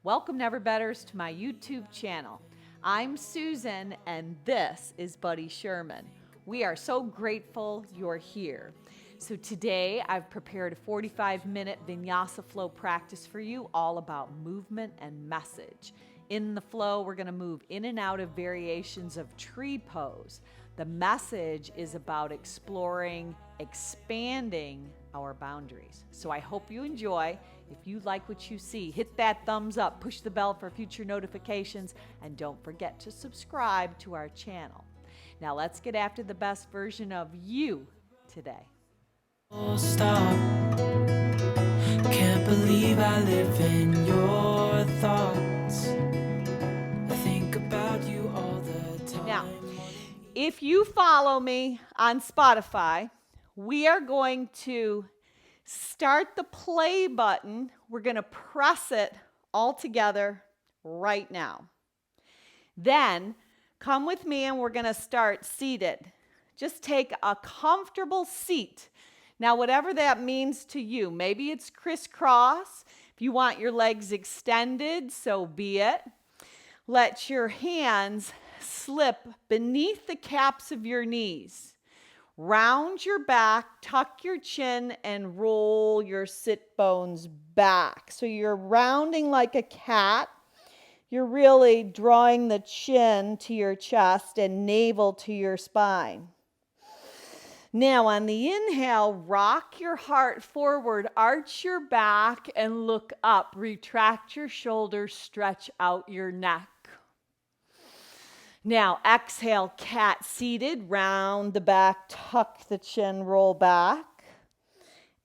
Welcome, Never Betters, to my YouTube channel. I'm Susan, and this is Buddy Sherman. We are so grateful you're here. So today I've prepared a 45-minute Vinyasa flow practice for you, all about movement and message. In the flow, we're going to move in and out of variations of tree pose. The message is about exploring, expanding our boundaries. So I hope you enjoy. If you like what you see, hit that thumbs up, push the bell for future notifications, and don't forget to subscribe to our channel. Now let's get after the best version of you today. Stop. Can't believe I live in your thoughts. I think about you all the time. Now, if you follow me on Spotify, we are going to start the play button. We're going to press it all together right now. Then come with me and we're going to start seated. Just take a comfortable seat. Now, whatever that means to you, maybe it's crisscross. If you want your legs extended, so be it. Let your hands slip beneath the caps of your knees. Round your back, tuck your chin, and roll your sit bones back. So you're rounding like a cat. You're really drawing the chin to your chest and navel to your spine. Now on the inhale, rock your heart forward, arch your back, and look up. Retract your shoulders, stretch out your neck. Now exhale, cat seated, round the back, tuck the chin, roll back.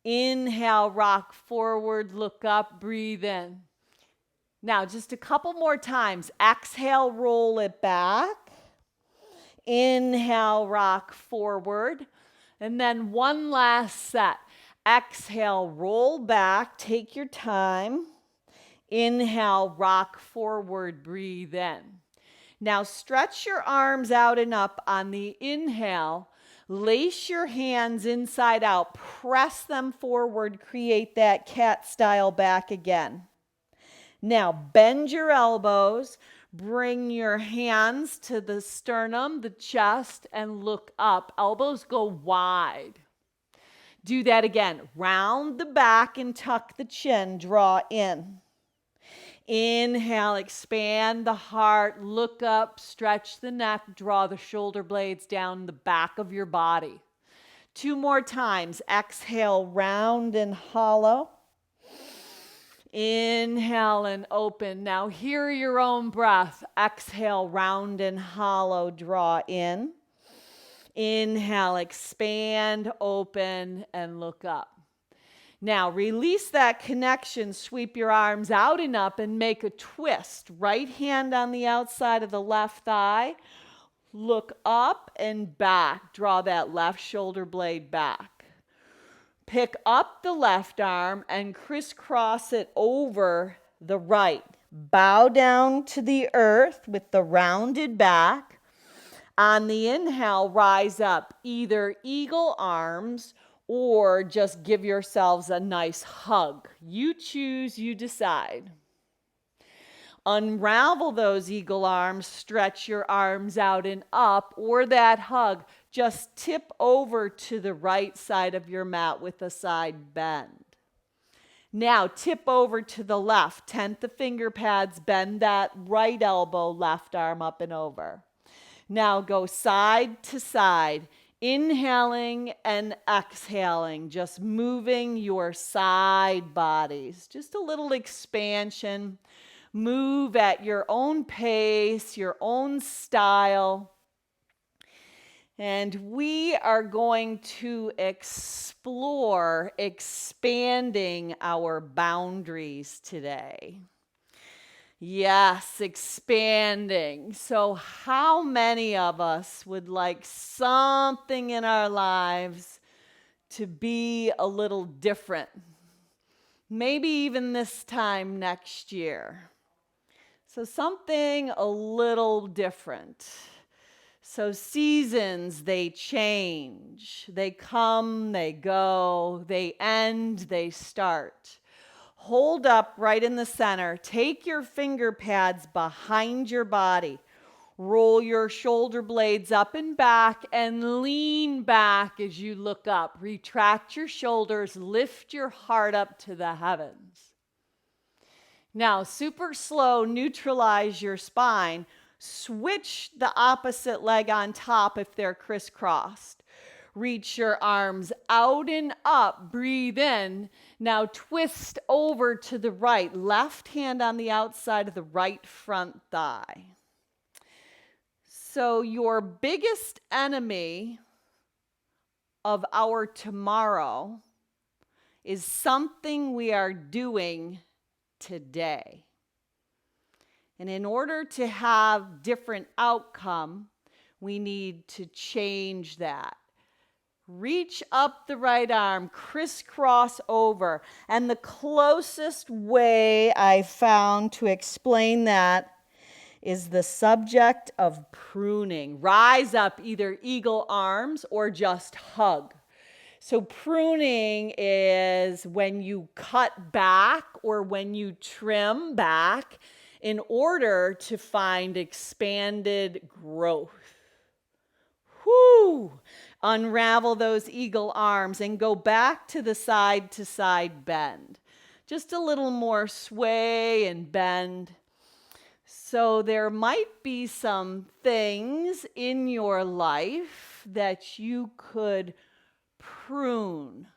Inhale, rock forward, look up, breathe in. Now just a couple more times. Exhale, roll it back. Inhale, rock forward. And then one last set. Exhale, roll back, take your time. Inhale, rock forward, breathe in. Now stretch your arms out and up on the inhale. Lace your hands inside out. Press them forward. Create that cat style back again. Now bend your elbows. Bring your hands to the sternum, the chest, and look up. Elbows go wide. Do that again. Round the back and tuck the chin. Draw in. Inhale, expand the heart, look up, stretch the neck, draw the shoulder blades down the back of your body. 2 more times. Exhale, round and hollow. Inhale and open. Now hear your own breath. Exhale, round and hollow, draw in. Inhale, expand, open, and look up. Now, release that connection, sweep your arms out and up and make a twist. Right hand on the outside of the left thigh. Look up and back. Draw that left shoulder blade back. Pick up the left arm and crisscross it over the right. Bow down to the earth with the rounded back. On the inhale, rise up, either eagle arms or just give yourselves a nice hug. You choose, you decide. Unravel those eagle arms, stretch your arms out and up, or that hug. Just tip over to the right side of your mat with a side bend. Now tip over to the left, tent the finger pads, bend that right elbow, left arm up and over. Now go side to side. Inhaling and exhaling, just moving your side bodies. Just a little expansion. Move at your own pace, your own style. And we are going to explore expanding our boundaries today. Yes, expanding. So how many of us would like something in our lives to be a little different? Maybe even this time next year. So something a little different. So seasons, they change. They come, they go, they end, they start. hold up right in the center. Take your finger pads behind your body. Roll your shoulder blades up and back and lean back as you look up. Retract your shoulders, lift your heart up to the heavens. Now, super slow, neutralize your spine. Switch the opposite leg on top if they're crisscrossed. Reach your arms out and up. Breathe in. Now twist over to the right. Left hand on the outside of the right front thigh. So your biggest enemy of our tomorrow is something we are doing today. And in order to have different outcome, we need to change that. Reach up the right arm, crisscross over. And the closest way I found to explain that is the subject of pruning. Rise up, either eagle arms or just hug. So pruning is when you cut back or when you trim back in order to find expanded growth. Whoo! Unravel those eagle arms and go back to the side bend. Just a little more sway and bend. So there might be some things in your life that you could prune,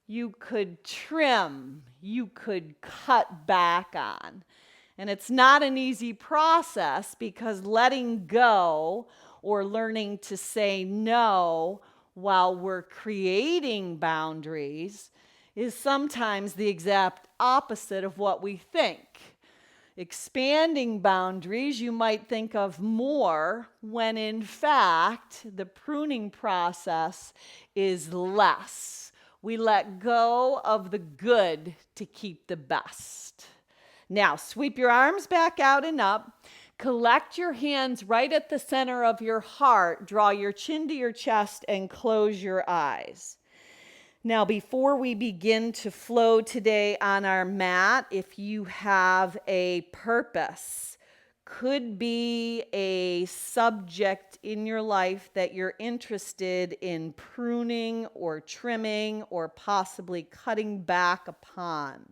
you could trim, you could cut back on. And it's not an easy process because letting go or learning to say no while we're creating boundaries is sometimes the exact opposite of what we think. Expanding boundaries, you might think of more when in fact the pruning process is less. We let go of the good to keep the best. Now, sweep your arms back out and up. Collect your hands right at the center of your heart. Draw your chin to your chest and close your eyes. Now, before we begin to flow today on our mat, if you have a purpose, could be a subject in your life that you're interested in pruning or trimming or possibly cutting back upon.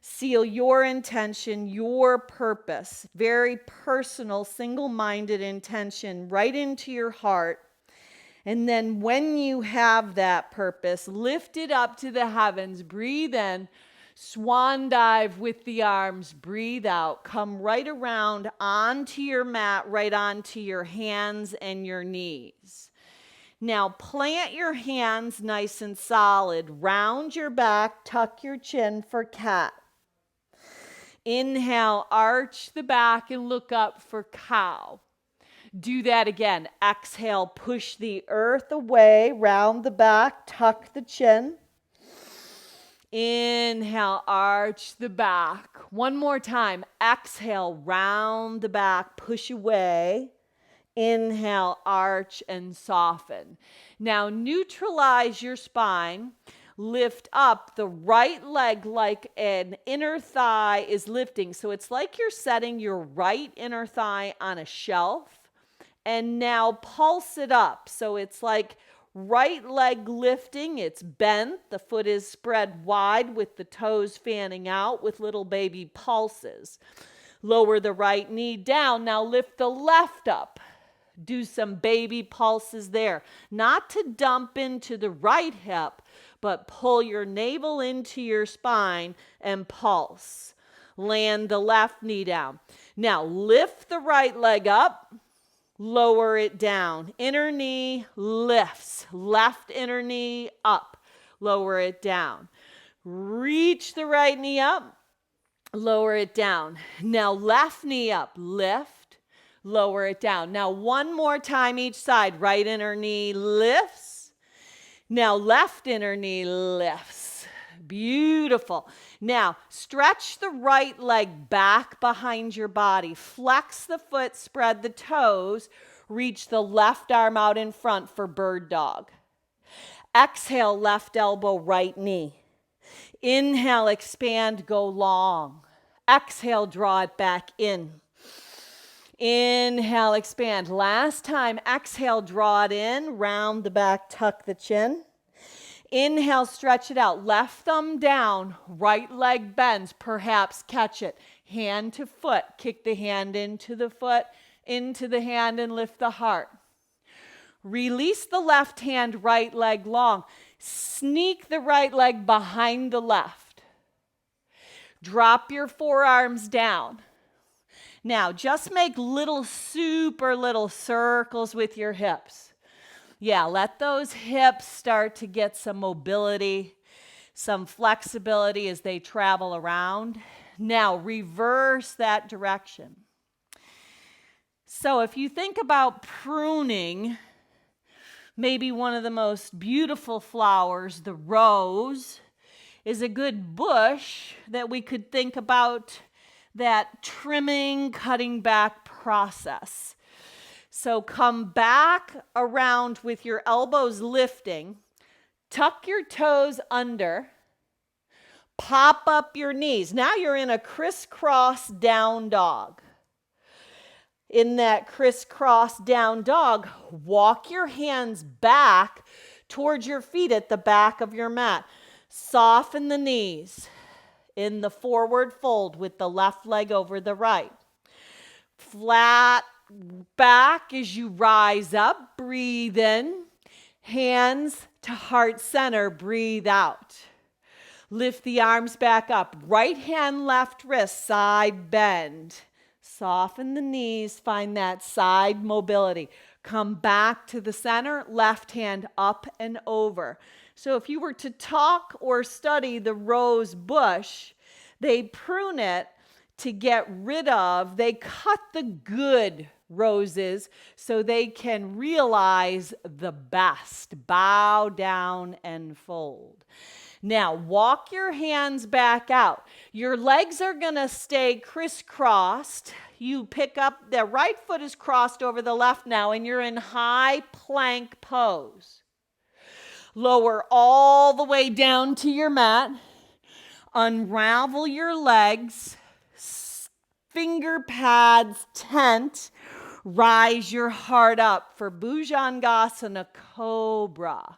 Seal your intention, your purpose, very personal, single-minded intention right into your heart. And then when you have that purpose, lift it up to the heavens, breathe in, swan dive with the arms, breathe out, come right around onto your mat, right onto your hands and your knees. Now plant your hands nice and solid, round your back, tuck your chin for cat. Inhale, arch the back and look up for cow. Do that again. Exhale, push the earth away, round the back, tuck the chin. Inhale, arch the back. One more time. Exhale, round the back, push away. Inhale, arch and soften. Now neutralize your spine. Lift up the right leg like an inner thigh is lifting. So it's like you're setting your right inner thigh on a shelf. And now pulse it up. So it's like right leg lifting. It's bent. The foot is spread wide with the toes fanning out with little baby pulses. Lower the right knee down. Now lift the left up. Do some baby pulses there. Not to dump into the right hip, but pull your navel into your spine and pulse. Land the left knee down. Now lift the right leg up. Lower it down. Inner knee lifts. Left inner knee up. Lower it down. Reach the right knee up. Lower it down. Now left knee up. Lift. Lower it down. Now one more time each side. Right inner knee lifts. Now left inner knee lifts. Beautiful. Now, stretch the right leg back behind your body. Flex the foot, spread the toes. Reach the left arm out in front for bird dog. Exhale, left elbow, right knee. Inhale, expand, go long. Exhale, draw it back in. Inhale, expand. Last time, exhale, draw it in, round the back, tuck the chin. Inhale, stretch it out. Left thumb down, right leg bends, perhaps catch it. Hand to foot, kick the hand into the foot, into the hand, and lift the heart. Release the left hand, right leg long. Sneak the right leg behind the left. Drop your forearms down. Now, just make super little circles with your hips. Yeah, let those hips start to get some mobility, some flexibility as they travel around. Now, reverse that direction. So if you think about pruning, maybe one of the most beautiful flowers, the rose, is a good bush that we could think about that trimming, cutting back process. So come back around with your elbows lifting, tuck your toes under, pop up your knees. Now you're in a crisscross down dog. In that crisscross down dog, walk your hands back towards your feet at the back of your mat. Soften the knees in the forward fold with the left leg over the right. Flat back as you rise up, breathe in. Hands to heart center, breathe out. Lift the arms back up. Right hand, left wrist, side bend. Soften the knees, find that side mobility. Come back to the center, left hand up and over. So if you were to talk or study the rose bush, they prune it to get rid of, they cut the good roses so they can realize the best. Bow down and fold. Now, walk your hands back out. Your legs are going to stay crisscrossed. You pick up, the right foot is crossed over the left now, and you're in high plank pose. Lower all the way down to your mat. Unravel your legs. Finger pads, tent. Rise your heart up for Bhujangasana Cobra.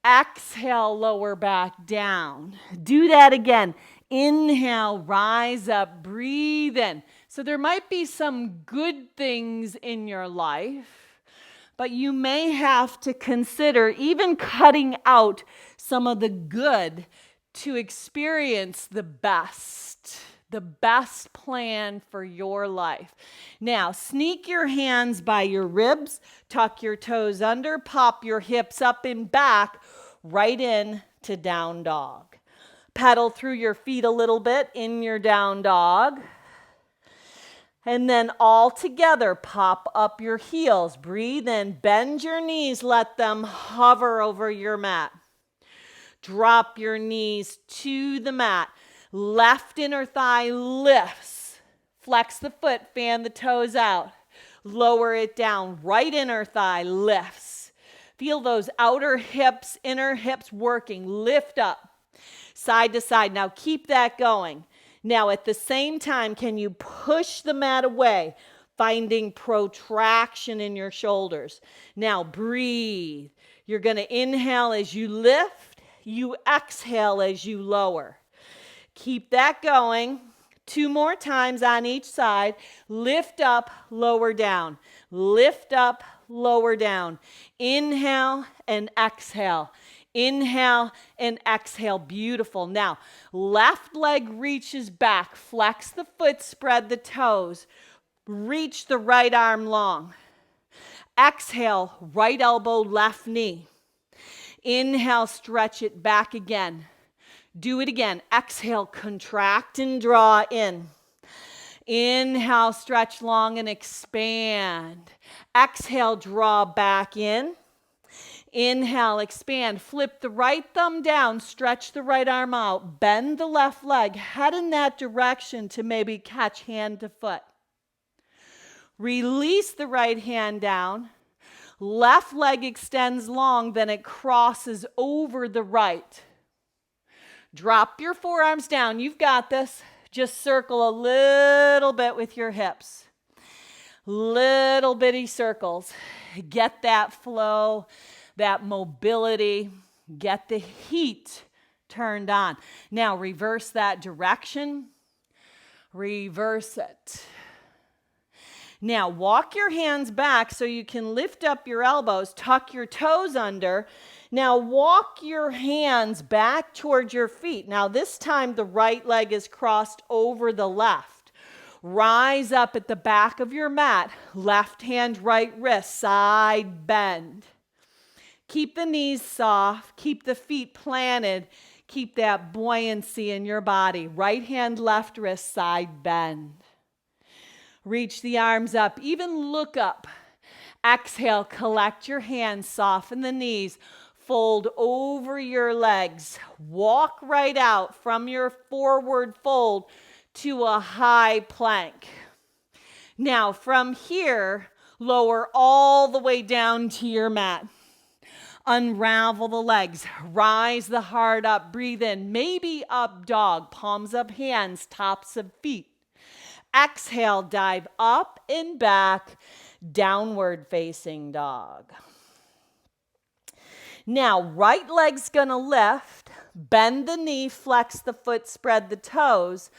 Exhale, lower back down. Do that again. Inhale, rise up, breathe in. So there might be some good things in your life, but you may have to consider even cutting out some of the good to experience the best plan for your life. Now, sneak your hands by your ribs, tuck your toes under, pop your hips up and back, right in to down dog. Pedal through your feet a little bit in your down dog. And then all together, pop up your heels. Breathe in, bend your knees, let them hover over your mat. Drop your knees to the mat. Left inner thigh lifts. Flex the foot, fan the toes out. Lower it down. Right inner thigh lifts. Feel those outer hips, inner hips working. Lift up. Side to side. Now keep that going. Now at the same time, can you push the mat away, finding protraction in your shoulders? Now breathe. You're going to inhale as you lift. You exhale as you lower. Keep that going. 2 more times on each side. Lift up, lower down. Lift up, lower down. Inhale and exhale. Inhale and exhale. Beautiful. Now, left leg reaches back. Flex the foot, spread the toes. Reach the right arm long. Exhale, right elbow, left knee. Inhale, stretch it back again. Do it again. Exhale, contract and draw in. Inhale, stretch long and expand. Exhale, draw back in. Inhale, expand. Flip the right thumb down. Stretch the right arm out. Bend the left leg. Head in that direction to maybe catch hand to foot. Release the right hand down. Left leg extends long, then it crosses over the right. Drop your forearms down. You've got this. Just circle a little bit with your hips. Little bitty circles. Get that flow, that mobility. Get the heat turned on. Now reverse that direction. Reverse it. Now walk your hands back so you can lift up your elbows, tuck your toes under. Now walk your hands back towards your feet. Now this time the right leg is crossed over the left. Rise up at the back of your mat. Left hand, right wrist, side bend. Keep the knees soft. Keep the feet planted. Keep that buoyancy in your body. Right hand, left wrist, side bend. Reach the arms up. Even look up. Exhale, collect your hands, soften the knees. Fold over your legs. Walk right out from your forward fold to a high plank. Now from here, lower all the way down to your mat. Unravel the legs. Rise the heart up. Breathe in. Maybe up dog. Palms of hands, tops of feet. Exhale, dive up and back. Downward facing dog. Now, right leg's gonna lift. Bend the knee, flex the foot, spread the toes.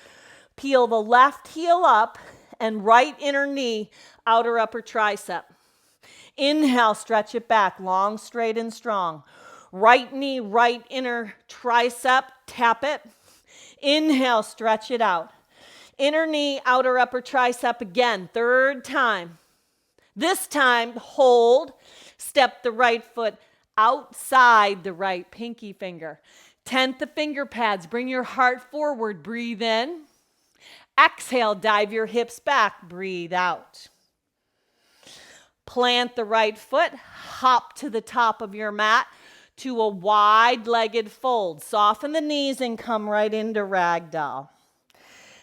Peel the left heel up and right inner knee, outer upper tricep. Inhale, stretch it back, long, straight, and strong. Right knee, right inner tricep, tap it. Inhale, stretch it out. Inner knee, outer upper tricep again, third time. This time, hold, step the right foot outside the right pinky finger. Tent the finger pads, bring your heart forward, breathe in. Exhale, dive your hips back, breathe out. Plant the right foot, hop to the top of your mat to a wide-legged fold. Soften the knees and come right into ragdoll.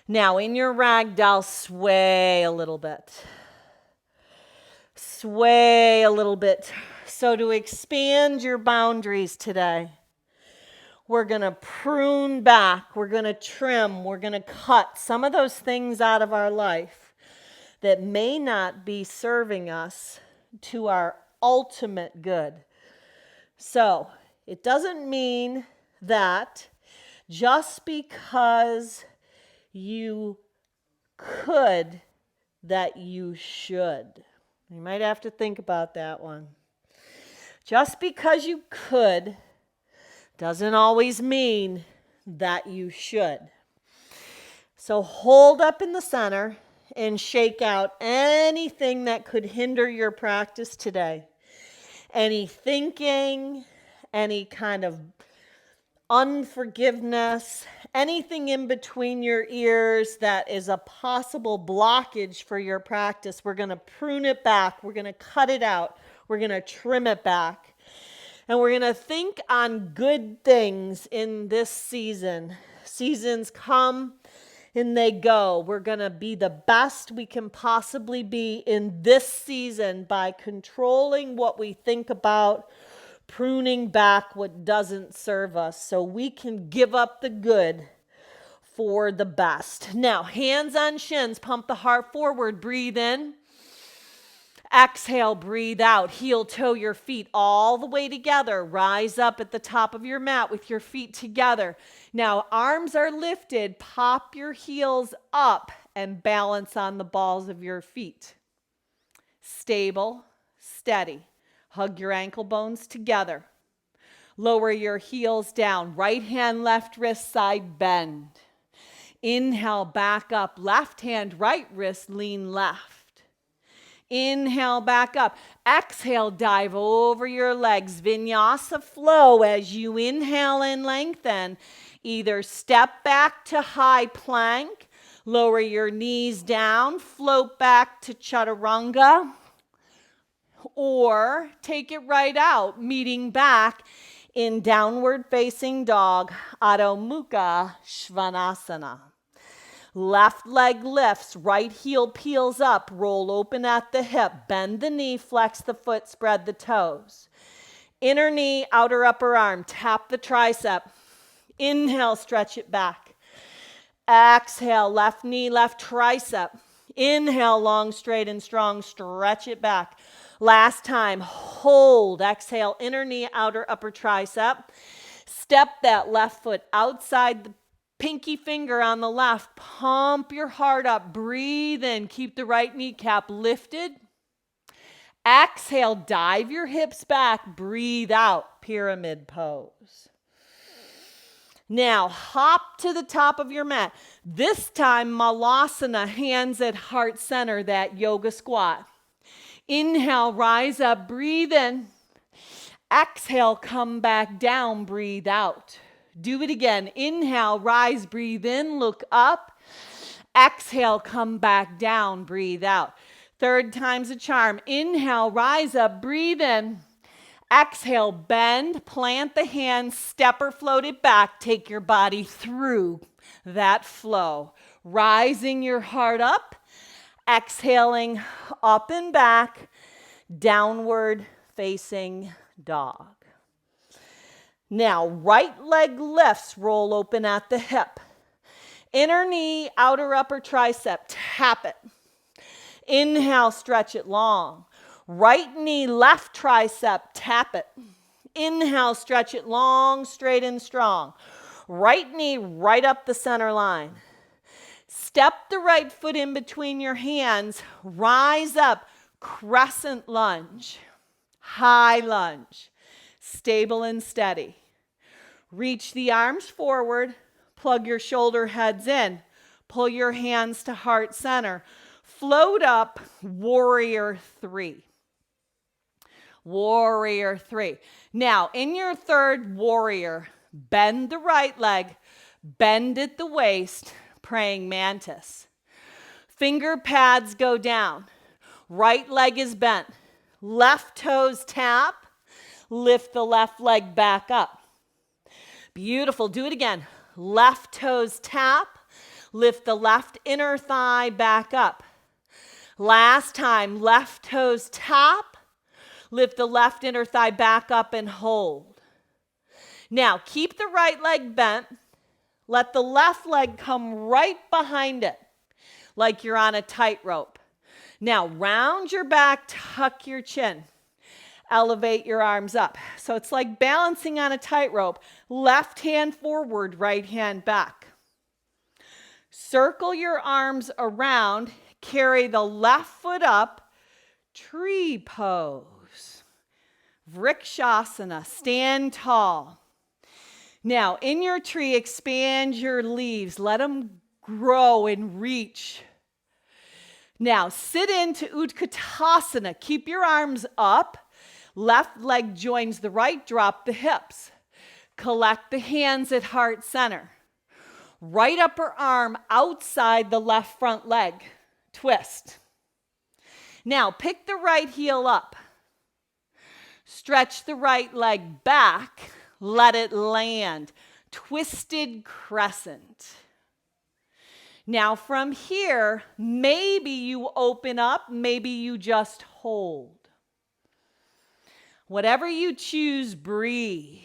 Now in your ragdoll, sway a little bit. Sway a little bit. So to expand your boundaries today, we're going to prune back. We're going to trim. We're going to cut some of those things out of our life that may not be serving us to our ultimate good. So it doesn't mean that just because you could, that you should. You might have to think about that one. Just because you could doesn't always mean that you should. So hold up in the center and shake out anything that could hinder your practice today. Any thinking, any kind of unforgiveness, anything in between your ears that is a possible blockage for your practice. We're going to prune it back. We're going to cut it out. We're going to trim it back. And we're going to think on good things in this season. Seasons come and they go. We're going to be the best we can possibly be in this season by controlling what we think about, pruning back what doesn't serve us so we can give up the good for the best. Now, hands on shins, pump the heart forward, breathe in. Exhale, breathe out. Heel toe your feet all the way together. Rise up at the top of your mat with your feet together. Now, arms are lifted. Pop your heels up and balance on the balls of your feet. Stable, steady. Hug your ankle bones together. Lower your heels down. Right hand, left wrist, side bend. Inhale, back up. Left hand, right wrist, lean left. Inhale, back up. Exhale, dive over your legs. Vinyasa flow as you inhale and lengthen. Either step back to high plank, lower your knees down, float back to chaturanga, or take it right out, meeting back in downward facing dog, Adho Mukha Svanasana. Left leg lifts, right heel peels up, roll open at the hip, bend the knee, flex the foot, spread the toes. Inner knee, outer upper arm, tap the tricep. Inhale, stretch it back. Exhale, left knee, left tricep. Inhale, long, straight, and strong. Stretch it back. Last time, hold. Exhale, inner knee, outer upper tricep. Step that left foot outside the pinky finger on the left. Pump your heart up. Breathe in. Keep the right kneecap lifted. Exhale, dive your hips back. Breathe out, pyramid pose. Now, hop to the top of your mat. This time, malasana, hands at heart center, that yoga squat. Inhale, rise up, breathe in. Exhale, come back down, breathe out. Do it again. Inhale, rise, breathe in, look up. Exhale, come back down, breathe out. Third time's a charm. Inhale, rise up, breathe in. Exhale, bend, plant the hands, step or float it back. Take your body through that flow. Rising your heart up, exhaling up and back, downward facing dog. Now, right leg lifts, roll open at the hip. Inner knee, outer upper tricep, tap it. Inhale, stretch it long. Right knee, left tricep, tap it. Inhale, stretch it long, straight and strong. Right knee right up the center line. Step the right foot in between your hands. Rise up, crescent lunge, high lunge, stable and steady. Reach the arms forward, plug your shoulder heads in, pull your hands to heart center. Float up, warrior three. Warrior three. Now, in your third warrior, bend the right leg, bend at the waist, praying mantis. Finger pads go down. Right leg is bent. Left toes tap. Lift the left leg back up. Beautiful. Do it again. Left toes tap. Lift the left inner thigh back up. Last time, left toes tap, lift the left inner thigh back up and hold. Now, keep the right leg bent. Let the left leg come right behind it, like you're on a tightrope. Now, round your back, tuck your chin. Elevate your arms up. So it's like balancing on a tightrope. Left hand forward, right hand back. Circle your arms around. Carry the left foot up, tree pose, vrikshasana, stand tall. Now, in your tree, expand your leaves. Let them grow and reach. Now, sit into utkatasana. Keep your arms up. Left leg joins the right, drop the hips. Collect the hands at heart center. Right upper arm outside the left front leg. Twist. Now, pick the right heel up. Stretch the right leg back. Let it land. Twisted crescent. Now, from here, maybe you open up, maybe you just hold. Whatever you choose, breathe.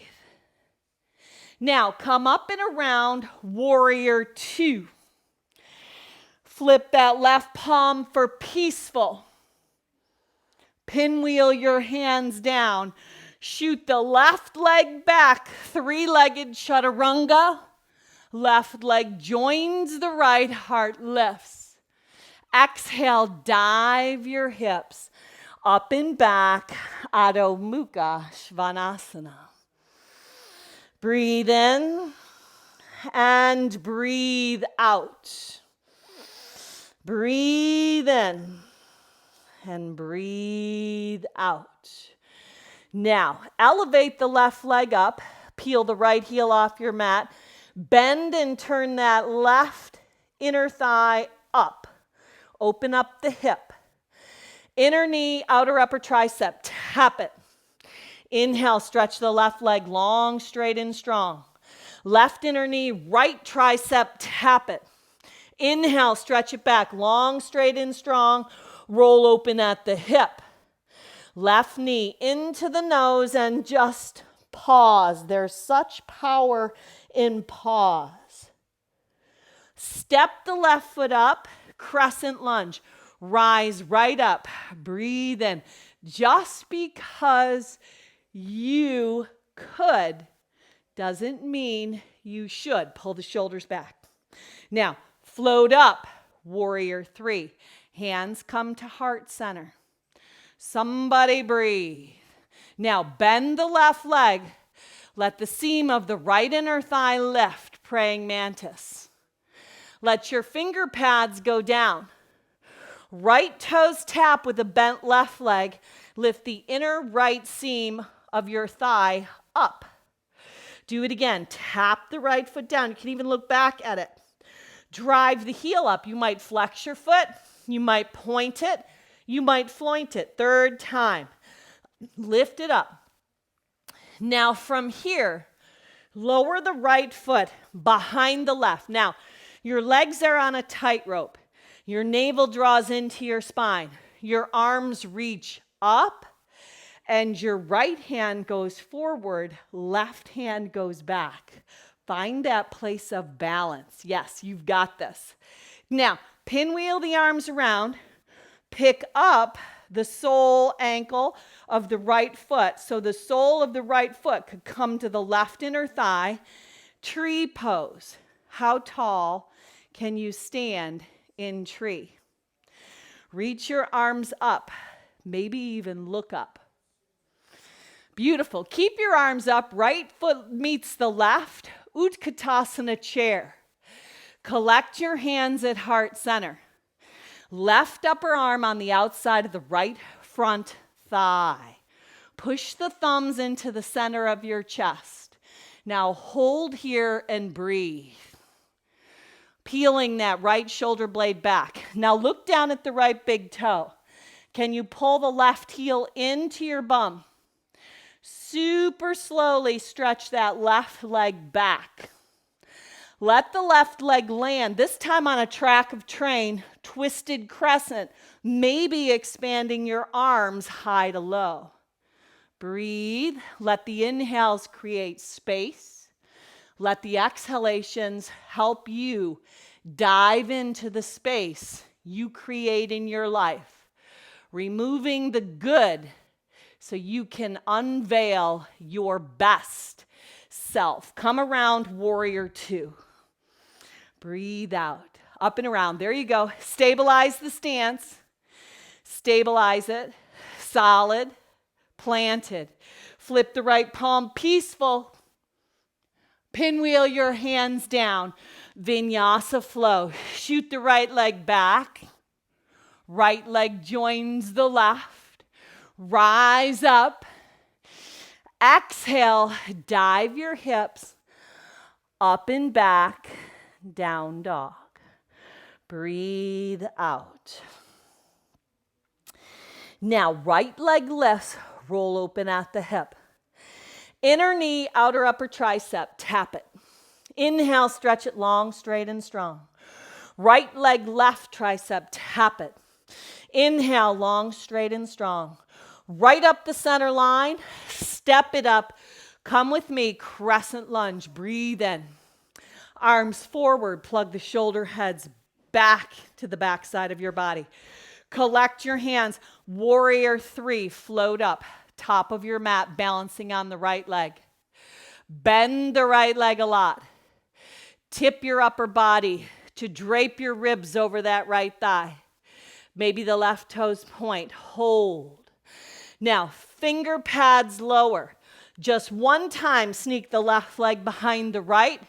Now, come up and around, warrior two. Flip that left palm for peaceful. Pinwheel your hands down. Shoot the left leg back, three-legged chaturanga. Left leg joins the right, heart lifts. Exhale, dive your hips up and back, Adho Mukha Svanasana. Breathe in and breathe out. Breathe in and breathe out. Now, elevate the left leg up, peel the right heel off your mat, bend and turn that left inner thigh up. Open up the hip. Inner knee, outer upper tricep, tap it. Inhale, stretch the left leg long, straight, and strong. Left inner knee, right tricep, tap it. Inhale, stretch it back, long, straight, and strong. Roll open at the hip. Left knee into the nose and just Pause. There's such power in pause. Step the left foot up, crescent lunge. Rise right up. Breathe in. Just because you could doesn't mean you should. Pull the shoulders back. Now, float up, warrior 3. Hands come to heart center. Somebody breathe. Now, bend the left leg. Let the seam of the right inner thigh lift, praying mantis. Let your finger pads go down. Right toes tap with a bent left leg. Lift the inner right seam of your thigh up. Do it again. Tap the right foot down. You can even look back at it. Drive the heel up. You might flex your foot. You might point it. You might floint it. Third time. Lift it up. Now from here, lower the right foot behind the left. Now, your legs are on a tightrope. Your navel draws into your spine. Your arms reach up, and your right hand goes forward, left hand goes back. Find that place of balance. Yes, you've got this. Now, pinwheel the arms around. Pick up the sole ankle of the right foot. So the sole of the right foot could come to the left inner thigh. Tree pose. How tall can you stand in tree? Reach your arms up. Maybe even look up. Beautiful. Keep your arms up. Right foot meets the left. Utkatasana chair. Collect your hands at heart center. Left upper arm on the outside of the right front thigh. Push the thumbs into the center of your chest. Now hold here and breathe. Peeling that right shoulder blade back. Now look down at the right big toe. Can you pull the left heel into your bum? Super slowly stretch that left leg back. Let the left leg land, this time on a track of train, twisted crescent, maybe expanding your arms high to low. Breathe. Let the inhales create space. Let the exhalations help you dive into the space you create in your life, removing the good so you can unveil your best self. Come around, warrior 2. Breathe out, up and around. There you go. Stabilize the stance. Stabilize it. Solid, planted. Flip the right palm, peaceful. Pinwheel your hands down. Vinyasa flow. Shoot the right leg back. Right leg joins the left. Rise up. Exhale, dive your hips up and back. Down dog. Breathe out. Now, right leg lifts, roll open at the hip. Inner knee, outer upper tricep, tap it. Inhale, stretch it long, straight, and strong. Right leg, left tricep, tap it. Inhale, long, straight, and strong. Right up the center line, step it up. Come with me, crescent lunge. Breathe in. Arms forward, plug the shoulder heads back to the back side of your body. Collect your hands. Warrior 3, float up. Top of your mat, balancing on the right leg. Bend the right leg a lot. Tip your upper body to drape your ribs over that right thigh. Maybe the left toes point. Hold. Now, finger pads lower. Just one time, sneak the left leg behind the right.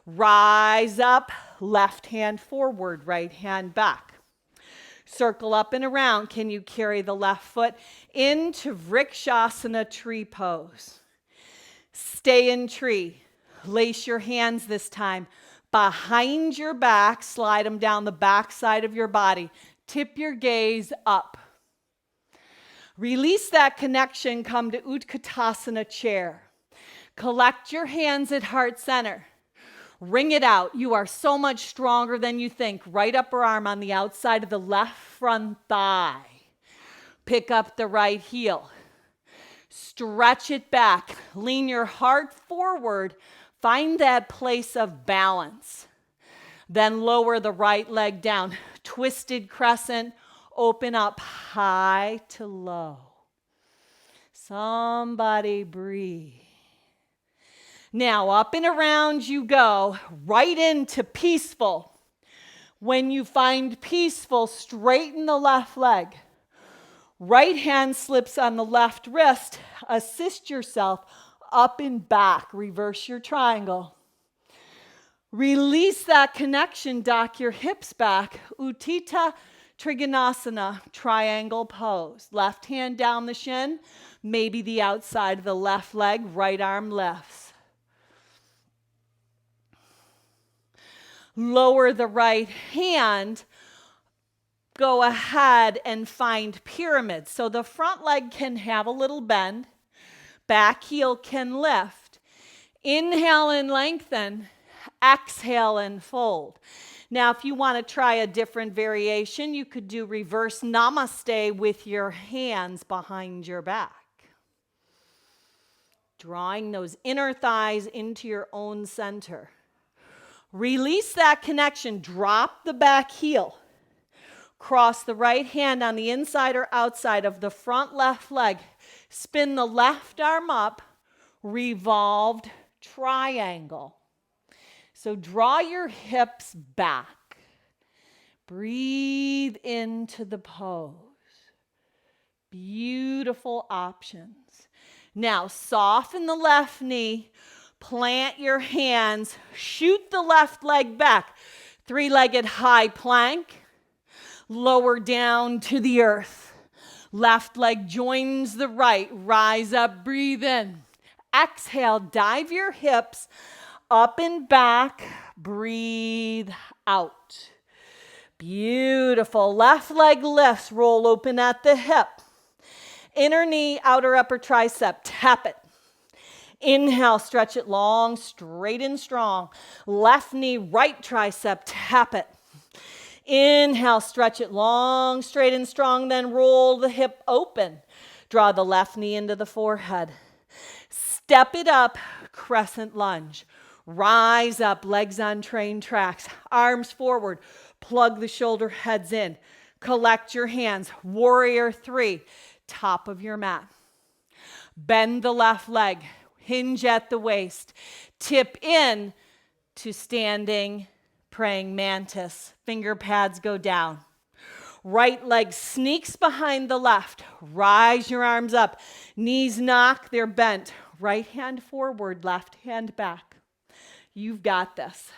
Rise up, left hand forward, right hand back. Circle up and around. Can you carry the left foot into Vrikshasana tree pose? Stay in tree. Lace your hands this time behind your back. Slide them down the back side of your body. Tip your gaze up. Release that connection. Come to Utkatasana chair. Collect your hands at heart center. Ring it out. You are so much stronger than you think. Right upper arm on the outside of the left front thigh. Pick up the right heel. Stretch it back. Lean your heart forward. Find that place of balance. Then lower the right leg down. Twisted crescent. Open up high to low. Somebody breathe. Now up and around you go, right into peaceful. When you find peaceful, straighten the left leg. Right hand slips on the left wrist. Assist yourself up and back. Reverse your triangle. Release that connection. Dock your hips back. Utthita Trikonasana, triangle pose. Left hand down the shin. Maybe the outside of the left leg. Right arm lifts. Lower the right hand. Go ahead and find pyramid. So the front leg can have a little bend. Back heel can lift. Inhale and lengthen. Exhale and fold. Now, if you want to try a different variation, you could do reverse namaste with your hands behind your back. Drawing those inner thighs into your own center. Release that connection. Drop the back heel. Cross the right hand on the inside or outside of the front left leg. Spin the left arm up. Revolved triangle. So draw your hips back. Breathe into the pose. Beautiful options. Now soften the left knee. Plant your hands. Shoot the left leg back. Three-legged high plank. Lower down to the earth. Left leg joins the right. Rise up, breathe in. Exhale, dive your hips up and back. Breathe out. Beautiful. Left leg lifts. Roll open at the hip. Inner knee, outer upper tricep. Tap it. Inhale, stretch it long, straight and strong. Left knee, right tricep, tap it. Inhale, stretch it long, straight and strong, then roll the hip open. Draw the left knee into the forehead. Step it up, crescent lunge. Rise up, legs on train tracks. Arms forward, plug the shoulder heads in. Collect your hands, warrior three, top of your mat. Bend the left leg. Hinge at the waist. Tip in to standing praying mantis. Finger pads go down. Right leg sneaks behind the left. Rise your arms up. Knees knock, they're bent. Right hand forward, left hand back. You've got this.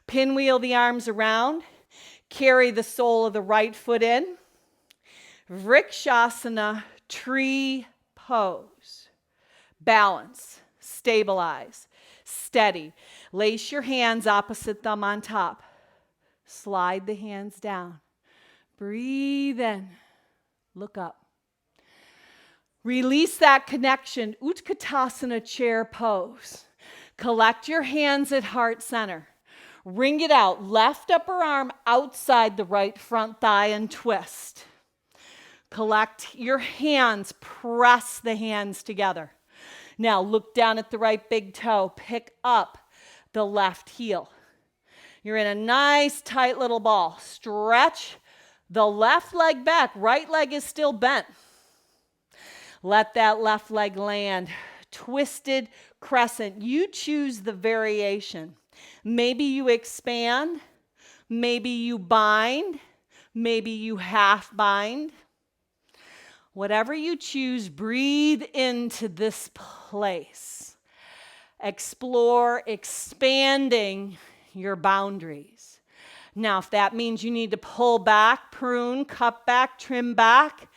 Pinwheel the arms around. Carry the sole of the right foot in. Vrikshasana, tree pose. Balance, stabilize, steady. Lace your hands opposite thumb on top. Slide the hands down. Breathe in. Look up. Release that connection. Utkatasana, chair pose. Collect your hands at heart center. Wring it out. Left upper arm outside the right front thigh and twist. Collect your hands. Press the hands together. Now look down at the right big toe. Pick up the left heel. You're in a nice tight little ball. Stretch the left leg back. Right leg is still bent. Let that left leg land. Twisted crescent. You choose the variation. Maybe you expand. Maybe you bind. Maybe you half bind. Whatever you choose, breathe into this place. Explore expanding your boundaries. Now, if that means you need to pull back, prune, cut back, trim back,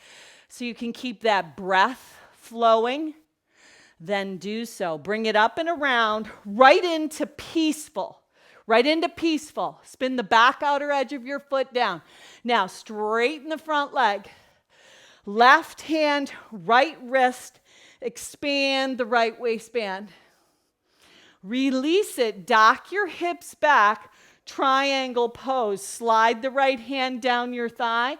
so you can keep that breath flowing, then do so. Bring it up and around, right into peaceful. Right into peaceful. Spin the back outer edge of your foot down. Now, straighten the front leg. Left hand, right wrist, expand the right waistband. Release it, dock your hips back, triangle pose. Slide the right hand down your thigh,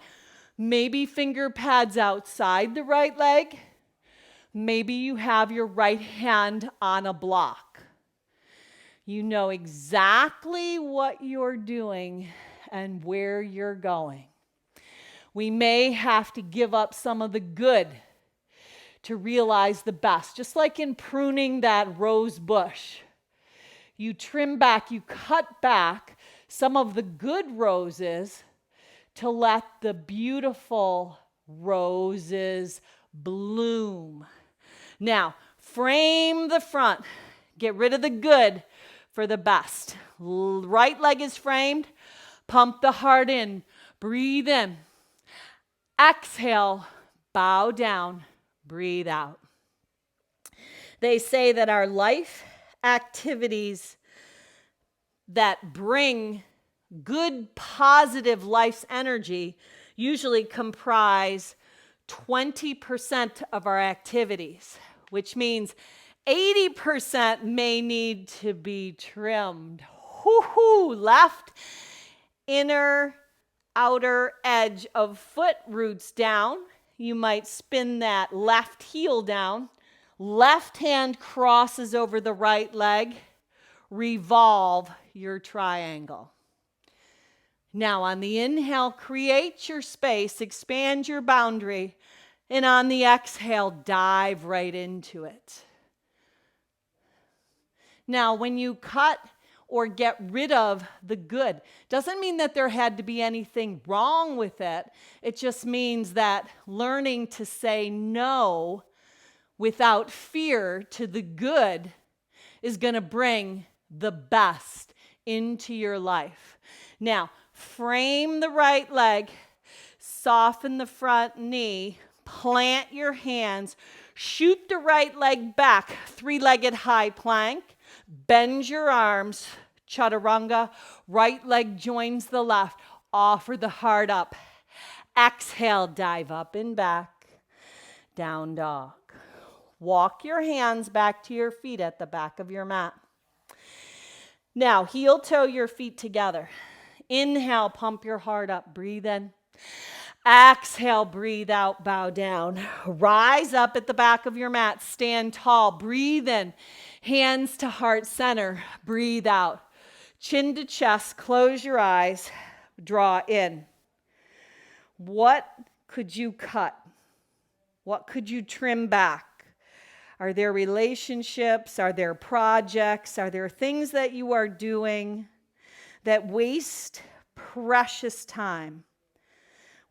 maybe finger pads outside the right leg, Maybe you have your right hand on a block. You know exactly what you're doing and where you're going. We may have to give up some of the good to realize the best. Just like in pruning that rose bush. You trim back, you cut back some of the good roses to let the beautiful roses bloom. Now, frame the front. Get rid of the good for the best. Right leg is framed. Pump the heart in. Breathe in. Exhale. Bow down. Breathe out. They say that our life activities that bring good, positive life's energy usually comprise 20% of our activities, which means 80% may need to be trimmed. Left inner outer edge of foot roots down. You might spin that left heel down. Left hand crosses over the right leg. Revolve your triangle. Now on the inhale, create your space, expand your boundary, and on the exhale, dive right into it. Now, when you cut or get rid of the good, doesn't mean that there had to be anything wrong with it. It just means that learning to say no without fear to the good is going to bring the best into your life. Now, frame the right leg, soften the front knee, plant your hands, shoot the right leg back, three-legged high plank, bend your arms, chaturanga, right leg joins the left, offer the heart up. Exhale, dive up and back, down dog. Walk your hands back to your feet at the back of your mat. Now, heel toe your feet together. Inhale, pump your heart up, breathe in. Exhale, breathe out, bow down. Rise up at the back of your mat, stand tall, breathe in. Hands to heart center, breathe out. Chin to chest, close your eyes, draw in. What could you cut? What could you trim back? Are there relationships? Are there projects? Are there things that you are doing that waste precious time?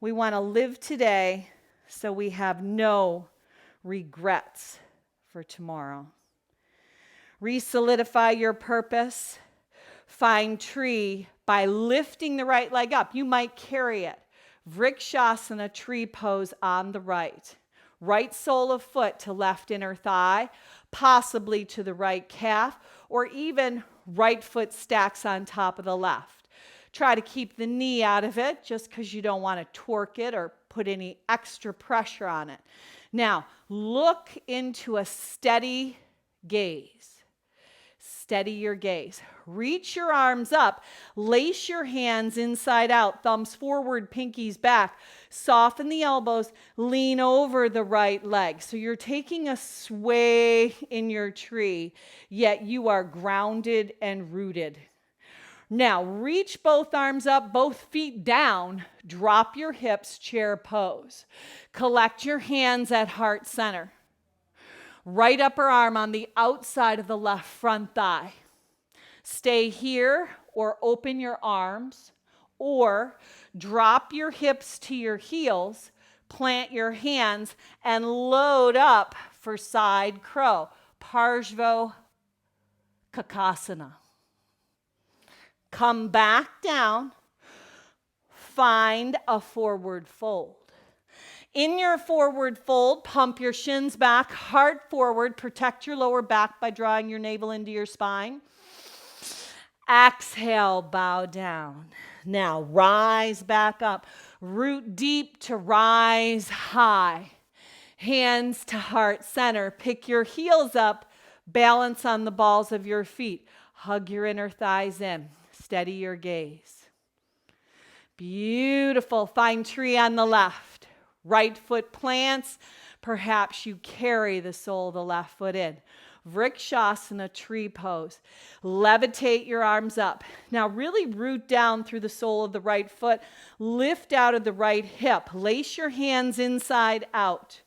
We want to live today so we have no regrets for tomorrow. Re-solidify your purpose. Find tree by lifting the right leg up. You might carry it. Vrikshasana, tree pose on the right. Right sole of foot to left inner thigh, possibly to the right calf, or even right foot stacks on top of the left. Try to keep the knee out of it just because you don't want to torque it or put any extra pressure on it. Now, look into a steady gaze. Steady your gaze. Reach your arms up. Lace your hands inside out. Thumbs forward, pinkies back. Soften the elbows. Lean over the right leg. So you're taking a sway in your tree, yet you are grounded and rooted. Now, reach both arms up, both feet down. Drop your hips, chair pose. Collect your hands at heart center. Right upper arm on the outside of the left front thigh. Stay here or open your arms, or drop your hips to your heels, plant your hands, and load up for side crow, Parshva Kakasana. Come back down, find a forward fold. In your forward fold, pump your shins back, heart forward, protect your lower back by drawing your navel into your spine. Exhale, bow down. Now rise back up. Root deep to rise high. Hands to heart center. Pick your heels up. Balance on the balls of your feet. Hug your inner thighs in. Steady your gaze. Beautiful. Find tree on the left. Right foot plants. Perhaps you carry the sole of the left foot in. Vrikshasana, tree pose. Levitate your arms up. Now really root down through the sole of the right foot. Lift out of the right hip. Lace your hands inside out.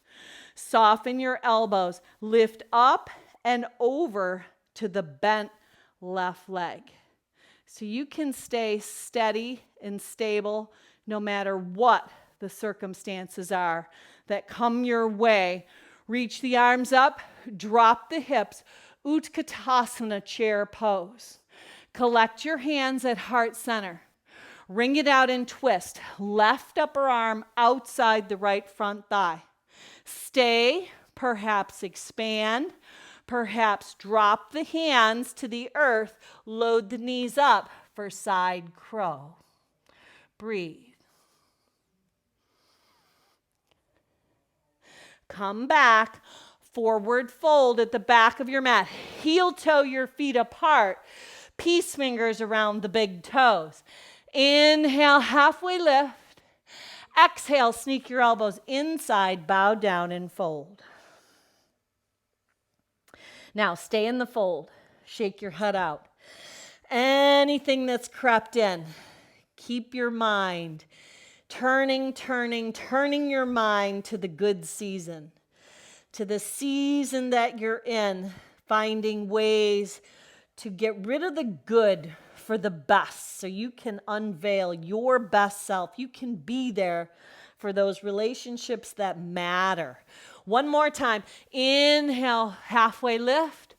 Soften your elbows. Lift up and over to the bent left leg. So you can stay steady and stable no matter what the circumstances are that come your way. Reach the arms up, drop the hips, Utkatasana, chair pose. Collect your hands at heart center. Wring it out and twist. Left upper arm outside the right front thigh. Stay, perhaps expand, perhaps drop the hands to the earth. Load the knees up for side crow. Breathe. Come back, forward fold at the back of your mat. Heel toe your feet apart. Peace fingers around the big toes. Inhale, halfway lift. Exhale, sneak your elbows inside, bow down and fold. Now stay in the fold. Shake your head out. Anything that's crept in, keep your mind turning your mind to the good season, to the season that you're in, finding ways to get rid of the good for the best so you can unveil your best self. You can be there for those relationships that matter. One more time. Inhale, halfway lift.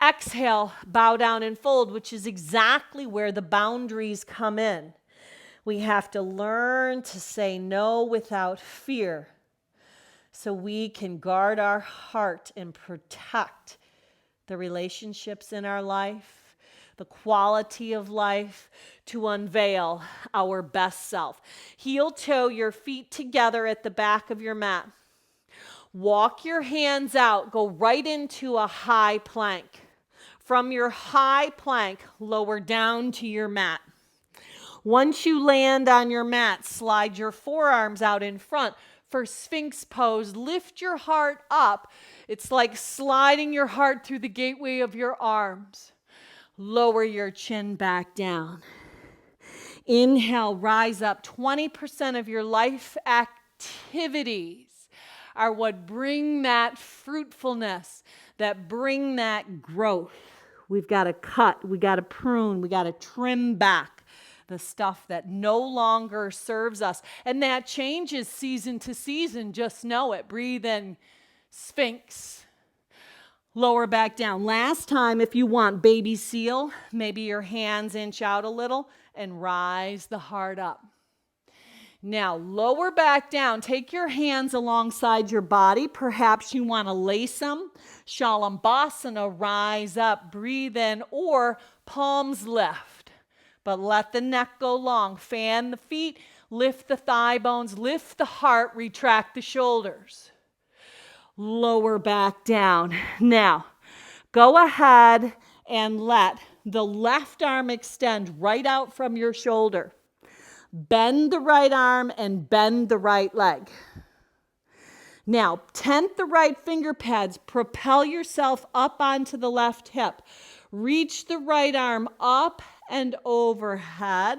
Exhale, bow down and fold, which is exactly where the boundaries come in. We have to learn to say no without fear so we can guard our heart and protect the relationships in our life, the quality of life, to unveil our best self. Heel toe your feet together at the back of your mat. Walk your hands out. Go right into a high plank. From your high plank, lower down to your mat. Once you land on your mat, slide your forearms out in front. For Sphinx pose, lift your heart up. It's like sliding your heart through the gateway of your arms. Lower your chin back down. Inhale, rise up. 20% of your life activities are what bring that fruitfulness, that bring that growth. We've got to cut, we got to prune, we got to trim back the stuff that no longer serves us. And that changes season to season. Just know it. Breathe in, Sphinx. Lower back down. Last time, if you want, baby seal. Maybe your hands inch out a little and rise the heart up. Now, lower back down. Take your hands alongside your body. Perhaps you want to lace them. Shalambhasana, rise up, breathe in, or palms lift. But let the neck go long. Fan the feet, lift the thigh bones, lift the heart, retract the shoulders. Lower back down. Now, go ahead and let the left arm extend right out from your shoulder. Bend the right arm and bend the right leg. Now, tent the right finger pads. Propel yourself up onto the left hip. Reach the right arm up and overhead.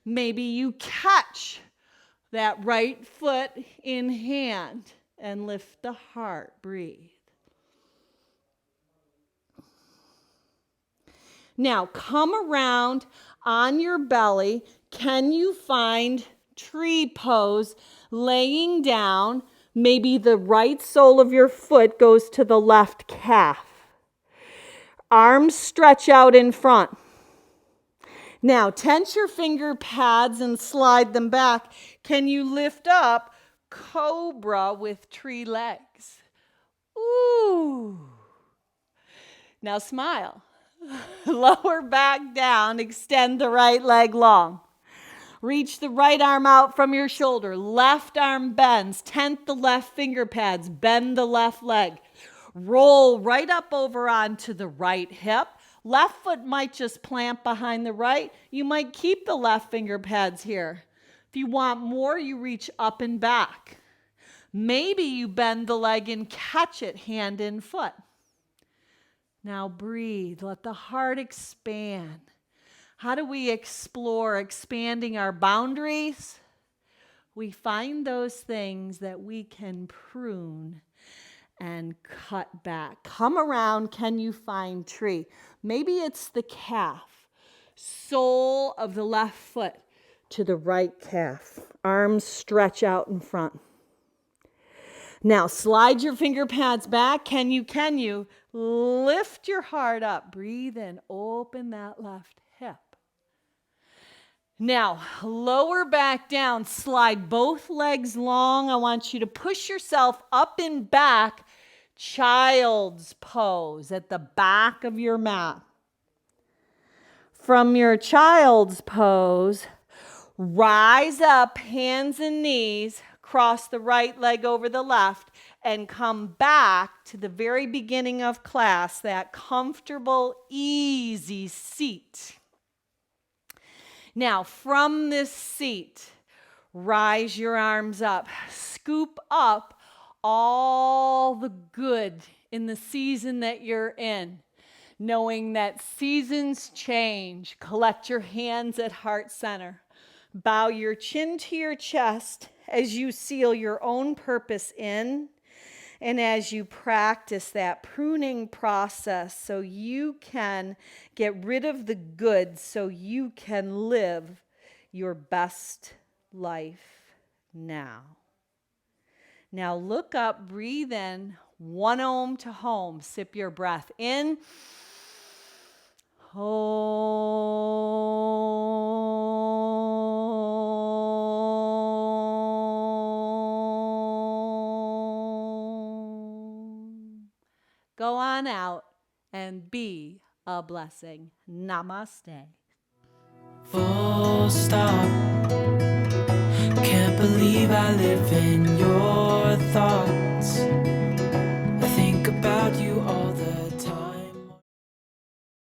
Maybe you catch that right foot in hand and lift the heart. Breathe. Now, come around on your belly. Can you find tree pose, laying down? Maybe the right sole of your foot goes to the left calf. Arms stretch out in front. Now, tense your finger pads and slide them back. Can you lift up cobra with tree legs? Ooh. Now smile. Lower back down, extend the right leg long. Reach the right arm out from your shoulder. Left arm bends. Tent the left finger pads. Bend the left leg. Roll right up over onto the right hip. Left foot might just plant behind the right. You might keep the left finger pads here. If you want more, you reach up and back. Maybe you bend the leg and catch it hand and foot. Now breathe, let the heart expand. How do we explore expanding our boundaries? We find those things that we can prune and cut back. Come around, can you find tree? Maybe it's the calf, sole of the left foot to the right calf. Arms stretch out in front. Now slide your finger pads back. Can you lift your heart up? Breathe in, open that left hip. Now, lower back down, slide both legs long. I want you to push yourself up and back, child's pose at the back of your mat. From your child's pose, rise up, hands and knees, cross the right leg over the left, and come back to the very beginning of class, that comfortable, easy seat. Now, from this seat, rise your arms up. Scoop up all the good in the season that you're in. Knowing that seasons change, collect your hands at heart center. Bow your chin to your chest as you seal your own purpose in, and as you practice that pruning process so you can get rid of the good, so you can live your best life now. Now look up, breathe in, 1 Om to home. Sip your breath in. Go on out and be a blessing. Namaste. Full stop. Can't believe I live in your thoughts.